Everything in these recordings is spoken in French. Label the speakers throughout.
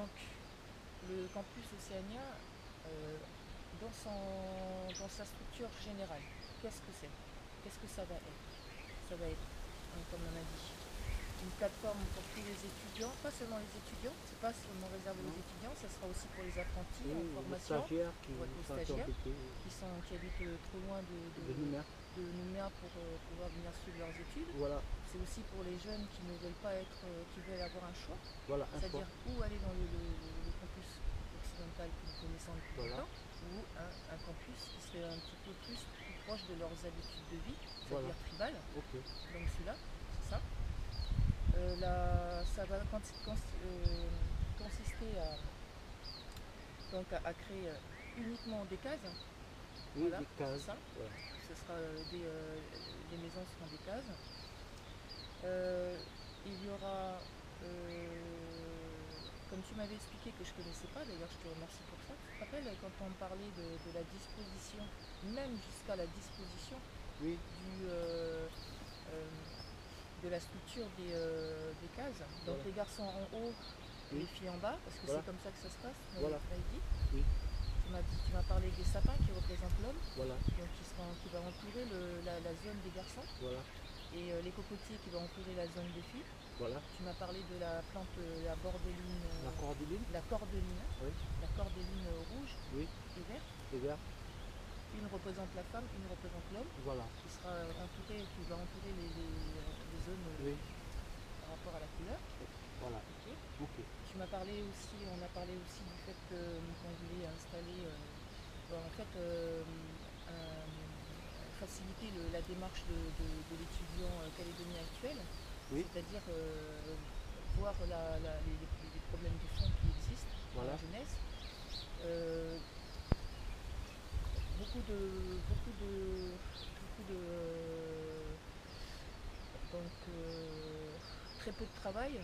Speaker 1: Donc, le campus Océania, dans sa structure générale, qu'est-ce que c'est? Qu'est-ce que ça va être? Ça va être, comme on a dit, une plateforme pour tous les étudiants, pas seulement les étudiants, c'est pas seulement réservé aux étudiants, ça sera aussi pour les apprentis en formation, pour les stagiaires qui habitent trop loin de Nouméa pour pouvoir venir suivre leurs études.
Speaker 2: Voilà.
Speaker 1: C'est aussi pour les jeunes qui ne veulent pas être, qui veulent avoir un choix,
Speaker 2: Voilà,
Speaker 1: c'est-à-dire où aller dans le campus occidental que nous connaissons depuis longtemps, ou un campus qui serait un petit peu plus proche de leurs habitudes de vie, c'est-à-dire tribal.
Speaker 2: Ok.
Speaker 1: Donc celui-là, c'est ça. Ça va consister à créer uniquement des cases.
Speaker 2: Oui,
Speaker 1: Voilà,
Speaker 2: des cases.
Speaker 1: ça.
Speaker 2: Voilà.
Speaker 1: Ce sera les maisons seront des cases. Il y aura, comme tu m'avais expliqué que je ne connaissais pas, d'ailleurs je te remercie pour ça. Tu te rappelles quand on parlait de la disposition, même jusqu'à la disposition
Speaker 2: Oui.
Speaker 1: de la structure des cases. Donc les garçons en haut et les filles en bas, parce que c'est comme ça que ça se passe, tu m'avais dit.
Speaker 2: Oui.
Speaker 1: Tu m'as parlé des sapins qui représentent l'homme,
Speaker 2: Voilà.
Speaker 1: donc qui va entourer la zone des garçons,
Speaker 2: Voilà.
Speaker 1: et les cocotiers qui vont entourer la zone des filles.
Speaker 2: Voilà.
Speaker 1: Tu m'as parlé de la plante, la bordeline.
Speaker 2: La cordeline.
Speaker 1: La cordeline.
Speaker 2: Oui.
Speaker 1: La cordeline rouge
Speaker 2: oui.
Speaker 1: et verte.
Speaker 2: Et vert.
Speaker 1: Une représente la femme, une représente l'homme.
Speaker 2: Voilà.
Speaker 1: Qui va entourer les zones par rapport à la couleur.
Speaker 2: Voilà.
Speaker 1: Okay.
Speaker 2: Okay.
Speaker 1: On a parlé aussi du fait qu'on voulait installer, faciliter la démarche de l'étudiant calédonien actuel,
Speaker 2: oui.
Speaker 1: c'est-à-dire voir les problèmes de fond qui existent dans la jeunesse. Très peu de travail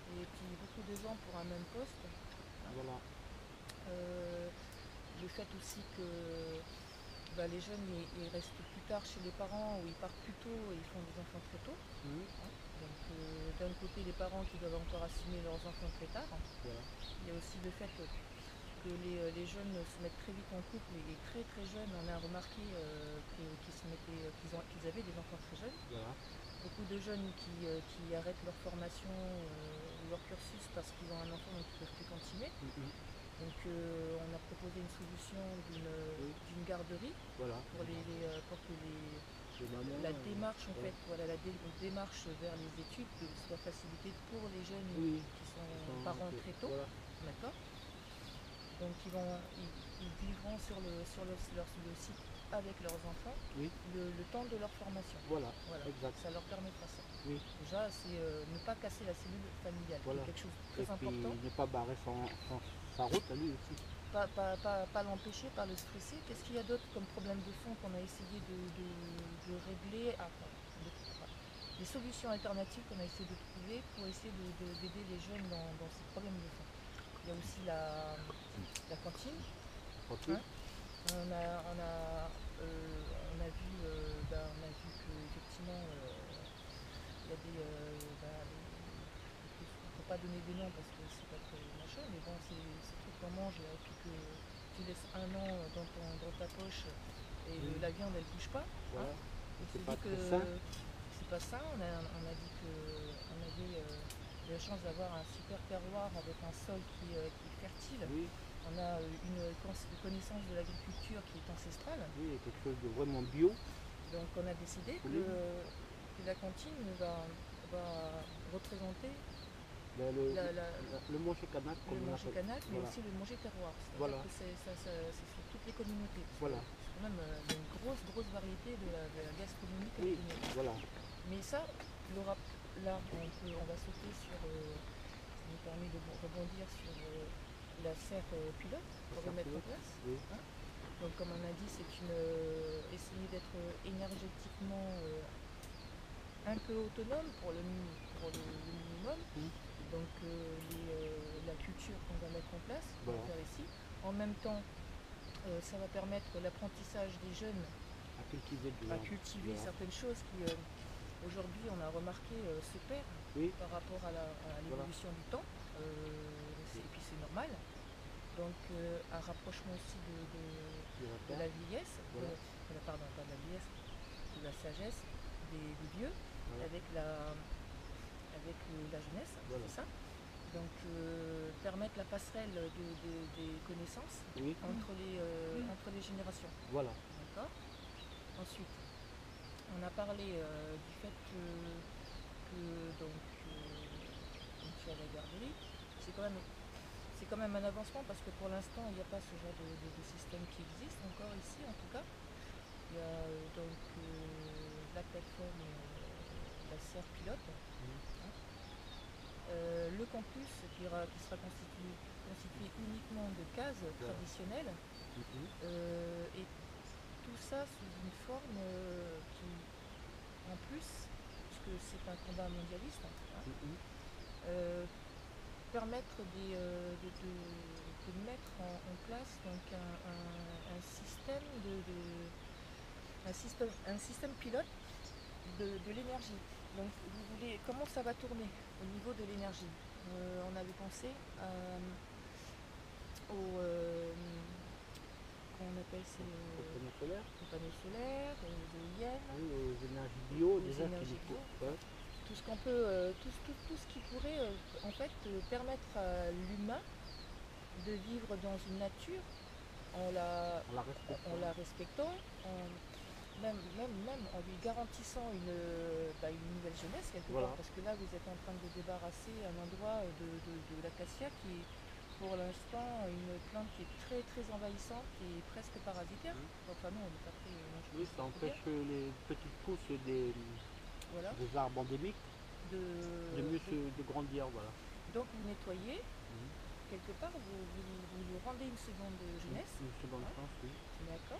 Speaker 1: et puis beaucoup de gens pour un même poste.
Speaker 2: Voilà.
Speaker 1: Le fait aussi que les jeunes ils restent plus tard chez les parents, ou ils partent plus tôt et ils font des enfants très tôt. Donc d'un côté les parents qui doivent encore assumer leurs enfants très tard.
Speaker 2: Voilà.
Speaker 1: Il y a aussi le fait que les jeunes se mettent très vite en couple, et très très jeunes. On a remarqué qu'ils avaient des enfants très jeunes.
Speaker 2: Voilà.
Speaker 1: Beaucoup de jeunes qui arrêtent leur formation ou leur cursus parce qu'ils ont un enfant donc ils ne peuvent plus continuer. Donc on a proposé une solution d'une garderie, voilà, pour que la démarche la démarche vers les études soit facilitée pour les jeunes qui sont parents très tôt. Voilà. D'accord. Donc ils vivront sur le site avec leurs enfants le temps de leur formation.
Speaker 2: Voilà. Exact.
Speaker 1: Ça leur permettra ça.
Speaker 2: Oui.
Speaker 1: Déjà, c'est ne pas casser la cellule familiale, voilà. C'est quelque chose de très important.
Speaker 2: Et ne pas barrer sa route à lui aussi.
Speaker 1: Pas l'empêcher, pas le stresser. Qu'est-ce qu'il y a d'autre comme problème de fond qu'on a essayé de régler? Des solutions alternatives qu'on a essayé de trouver pour essayer d'aider les jeunes dans ces problèmes de fond. Il y a aussi la cantine. Hein? On a vu qu'effectivement il y a il ne faut pas donner des noms parce que c'est pas très machin, mais bon, c'est ce truc qu'on mange et puis que tu laisses un an dans ta poche et la viande elle bouge pas.
Speaker 2: Voilà.
Speaker 1: C'est pas que c'est pas ça. On a dit qu'on avait la chance d'avoir un super terroir avec un sol qui est fertile. Oui. On a une connaissance de l'agriculture qui est ancestrale.
Speaker 2: Oui, quelque chose de vraiment bio.
Speaker 1: Donc on a décidé que la cantine va représenter
Speaker 2: le manger kanak,
Speaker 1: mais aussi le manger terroir. Voilà. C'est sur toutes les communautés.
Speaker 2: Voilà.
Speaker 1: C'est quand même une grosse variété de la gastronomie calédonienne.
Speaker 2: Voilà.
Speaker 1: Mais ça, là, on va sauter sur. Ça nous permet de rebondir sur la serre pilote pour remettre en place. Oui. Hein. Donc, comme on a dit, c'est essayer d'être énergétiquement un peu autonome pour le minimum. Donc la culture qu'on va mettre en place, on va faire ici. En même temps, ça va permettre l'apprentissage des jeunes à cultiver certaines choses qui, aujourd'hui, on a remarqué se perdre par rapport à l'évolution du temps. et puis c'est normal. Donc un rapprochement aussi de la vieillesse,
Speaker 2: Voilà.
Speaker 1: pardon, pas de la vieillesse, de la sagesse des vieux
Speaker 2: Voilà.
Speaker 1: avec la jeunesse,
Speaker 2: Voilà.
Speaker 1: c'est ça. Donc permettre la passerelle des connaissances
Speaker 2: Oui.
Speaker 1: entre les générations.
Speaker 2: Voilà.
Speaker 1: D'accord. Ensuite, on a parlé du fait que donc tu as la garderie, c'est quand même un avancement parce que pour l'instant il n'y a pas ce genre de système qui existe encore ici en tout cas. Il y a donc la plateforme, la serre pilote, hein. Le campus qui sera constitué uniquement de cases traditionnelles, et tout ça sous une forme qui, en plus, puisque c'est un combat mondialiste, hein, permettre de mettre en place donc un système pilote de l'énergie. Donc vous voulez comment ça va tourner au niveau de l'énergie. On avait pensé comment on appelle ces panneaux solaires, aux éoliennes,
Speaker 2: oui, aux énergies bio,
Speaker 1: aux
Speaker 2: déjà
Speaker 1: énergies bio.
Speaker 2: Ouais.
Speaker 1: Tout ce qu'on peut, tout ce qui pourrait en fait permettre à l'humain de vivre dans une nature en la respectant, même en lui garantissant une nouvelle jeunesse quelque part, parce que là vous êtes en train de débarrasser un endroit de l'acacia qui est pour l'instant une plante qui est très très envahissante et presque parasitaire. Enfin non, on n'est pas très dangereux.
Speaker 2: Oui, ça empêche les petites pousses des arbres endémiques de mieux de grandir. Voilà.
Speaker 1: Donc vous nettoyez, quelque part vous lui rendez une seconde jeunesse.
Speaker 2: Une seconde chance, oui.
Speaker 1: D'accord.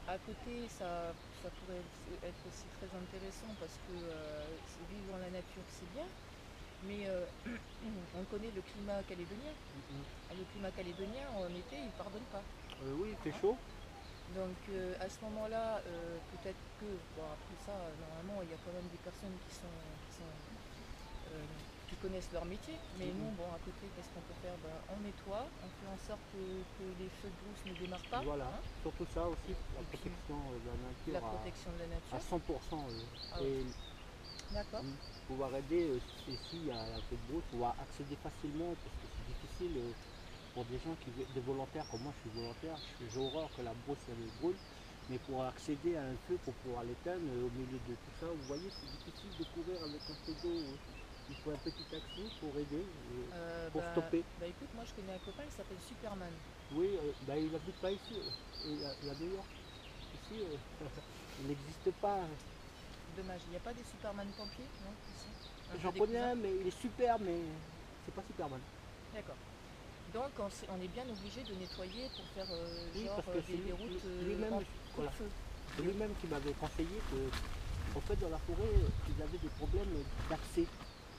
Speaker 1: À côté, ça pourrait être aussi très intéressant parce que vivre dans la nature, c'est bien, mais on connaît le climat calédonien. Le climat calédonien, en été, il ne pardonne pas.
Speaker 2: Oui, il fait chaud.
Speaker 1: Donc à ce moment-là, peut-être que, bon, après ça, normalement, il y a quand même des personnes qui connaissent leur métier, mais nous, bon, à côté, qu'est-ce qu'on peut faire? On nettoie, on fait en sorte que les feux de brousse ne démarrent pas.
Speaker 2: Voilà, surtout ça aussi, la protection de la nature.
Speaker 1: La protection de la nature.
Speaker 2: À 100%. Et
Speaker 1: d'accord.
Speaker 2: Pouvoir aider, s'il y a un feu de brousse, pouvoir accéder facilement, parce que c'est difficile pour des gens des volontaires, comme moi je suis volontaire, j'ai horreur que la brousse elle brûle, mais pour accéder à un feu, pour pouvoir l'éteindre, au milieu de tout ça, vous voyez, c'est difficile de courir avec un feu d'eau. Il faut un petit taxi pour aider, pour stopper.
Speaker 1: Écoute, moi je connais un copain qui s'appelle Superman.
Speaker 2: Oui, il n'habite pas ici, il a New York. Ici, il n'existe pas.
Speaker 1: Dommage, il n'y a pas des Superman pompiers, non, ici?
Speaker 2: J'en connais un, mais il est super, mais c'est pas Superman.
Speaker 1: D'accord. Donc on est bien obligé de nettoyer pour faire
Speaker 2: parce que
Speaker 1: des routes
Speaker 2: voilà.
Speaker 1: feu.
Speaker 2: C'est lui-même qui m'avait conseillé que, en fait, dans la forêt, ils avaient des problèmes d'accès.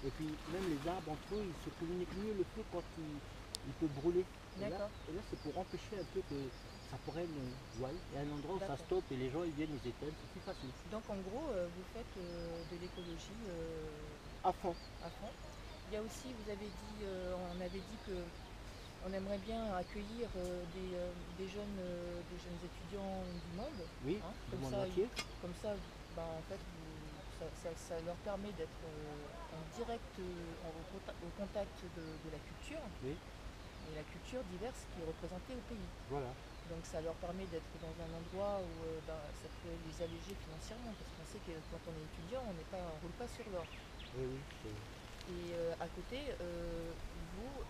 Speaker 2: Et puis même les arbres entre eux, ils se communiquent mieux le feu quand il peut brûler. Et là, c'est pour empêcher un peu que ça prenne voile. Il y a un endroit où ça stoppe et les gens ils viennent, ils éteignent, c'est plus facile.
Speaker 1: Donc en gros, vous faites de l'écologie
Speaker 2: à fond.
Speaker 1: Il y a aussi, vous avez dit, on avait dit que on aimerait bien accueillir des jeunes étudiants du monde.
Speaker 2: Oui, du monde entier.
Speaker 1: Comme ça, en fait, ça leur permet d'être en direct, au contact de la culture.
Speaker 2: Oui.
Speaker 1: Et la culture diverse qui est représentée au pays.
Speaker 2: Voilà.
Speaker 1: Donc ça leur permet d'être dans un endroit où ça peut les alléger financièrement, parce qu'on sait que quand on est étudiant, on ne roule pas sur l'or.
Speaker 2: Oui.
Speaker 1: Et à côté, vous,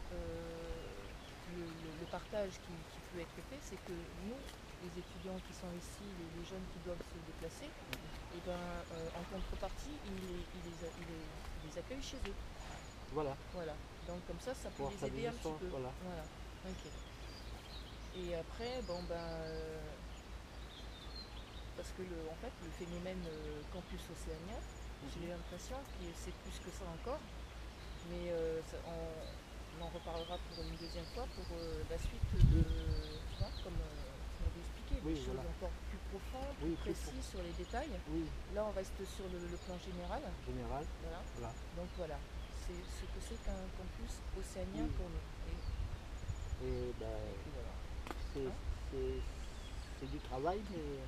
Speaker 1: le partage qui peut être fait, c'est que nous, les étudiants qui sont ici, les jeunes qui doivent se déplacer, en contrepartie, ils les accueillent chez eux.
Speaker 2: Voilà.
Speaker 1: Donc comme ça peut les aider un petit peu. Voilà. Ok. Et après, parce que en fait, le phénomène campus océanien, j'ai l'impression que c'est plus que ça encore, mais on en reparlera pour une deuxième fois pour la suite de, tu vois, comme tu m'avais expliqué, des choses encore plus profondes, plus précises sur les détails.
Speaker 2: Oui.
Speaker 1: Là, on reste sur le plan général.
Speaker 2: Voilà.
Speaker 1: Donc voilà. ce que c'est qu'un campus océanien
Speaker 2: Oui.
Speaker 1: pour nous.
Speaker 2: Et ben,
Speaker 1: puis voilà.
Speaker 2: c'est
Speaker 1: Hein?
Speaker 2: c'est du travail, mais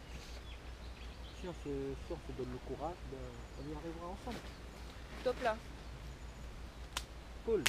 Speaker 2: si on se donne le courage, ben, on y arrivera ensemble.
Speaker 1: Top là.
Speaker 2: Cool.